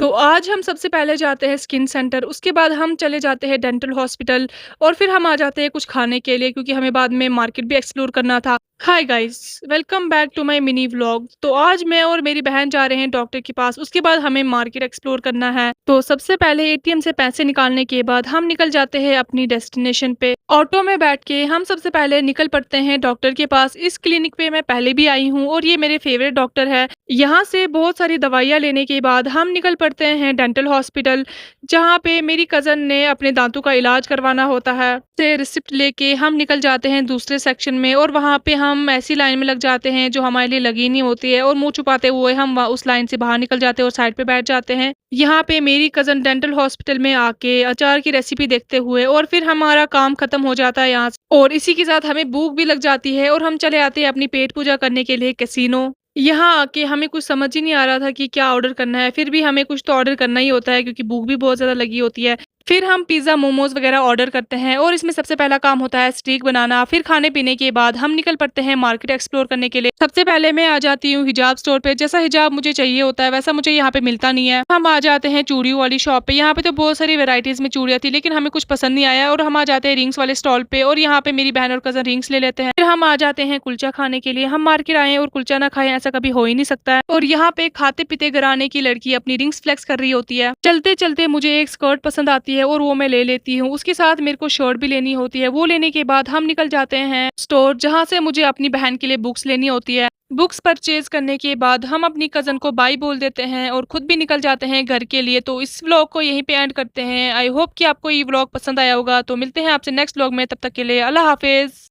तो आज हम सबसे पहले जाते हैं स्किन सेंटर, उसके बाद हम चले जाते हैं डेंटल हॉस्पिटल और फिर हम आ जाते हैं कुछ खाने के लिए क्योंकि हमें बाद में मार्केट भी एक्सप्लोर करना था। Hi guys, welcome back to my mini vlog. तो आज मैं और मेरी बहन जा रहे हैं डॉक्टर के पास, उसके बाद हमें मार्केट एक्सप्लोर करना है। तो सबसे पहले एटीएम से पैसे निकालने के बाद हम निकल जाते हैं अपनी डेस्टिनेशन पे। ऑटो में बैठ के हम सबसे पहले निकल पड़ते हैं डॉक्टर के पास। इस क्लिनिक पे मैं पहले भी आई हूँ और ये मेरे फेवरेट डॉक्टर है। यहाँ से बहुत सारी दवाइयाँ लेने के बाद हम निकल पड़ते हैं डेंटल हॉस्पिटल, जहाँ पे मेरी कज़न ने अपने दांतों का इलाज करवाना होता है। से रिसिप्ट लेके हम निकल जाते हैं दूसरे सेक्शन में और वहाँ पे हम ऐसी लाइन में लग जाते हैं जो हमारे लिए लगी नहीं होती है और मुँह छुपाते हुए हम उस लाइन से बाहर निकल जाते हैं और साइड पे बैठ जाते हैं। यहाँ पे मेरी कज़न डेंटल हॉस्पिटल में आके अचार की रेसिपी देखते हुए और फिर हमारा काम खत्म हो जाता है यहाँ से और इसी के साथ हमें भूख भी लग जाती है और हम चले आते हैं अपनी पेट पूजा करने के लिए कैसीनो। यहाँ आके हमें कुछ समझ ही नहीं आ रहा था कि क्या ऑर्डर करना है, फिर भी हमें कुछ तो ऑर्डर करना ही होता है क्योंकि भूख भी बहुत ज़्यादा लगी होती है। फिर हम पिज़्ज़ा, मोमोज़ वगैरह ऑर्डर करते हैं और इसमें सबसे पहला काम होता है स्टीक बनाना। फिर खाने-पीने के बाद हम निकल पड़ते हैं मार्केट एक्सप्लोर करने के लिए। सबसे पहले मैं आ जाती हूँ हिजाब स्टोर पे। जैसा हिजाब मुझे चाहिए होता है वैसा मुझे यहाँ पे मिलता नहीं है। हम आ जाते हैं चूड़ियों वाली शॉप पे। यहाँ पे तो बहुत सारी वैराइटीज़ में चूड़ियाँ थी लेकिन हमें कुछ पसंद नहीं आया और हम आ जाते हैं रिंग्स वाले स्टॉल पे और यहाँ पे मेरी बहन और कज़न रिंग्स ले लेते हैं। फिर हम आ जाते हैं कुलचा खाने के लिए। हम मार्केट आए और कुलचा ना खाएं ऐसा कभी हो ही नहीं सकता है। और यहाँ पे खाते-पीते घराने की लड़की अपनी रिंग्स फ्लेक्स कर रही होती है। चलते-चलते मुझे एक स्कर्ट पसंद आती है और वो मैं ले लेती हूँ। उसके साथ मेरे को शर्ट भी लेनी होती है। वो लेने के बाद हम निकल जाते हैं स्टोर, जहाँ से मुझे अपनी बहन के लिए बुक्स लेनी होती है। बुक्स परचेज करने के बाद हम अपनी कज़न को बाय बोल देते हैं और खुद भी निकल जाते हैं घर के लिए। तो इस व्लॉग को यहीं पे एंड करते हैं। आई होप कि आपको ये व्लॉग पसंद आया होगा। तो मिलते हैं आपसे नेक्स्ट व्लॉग में, तब तक के लिए अल्लाह हाफ़िज़।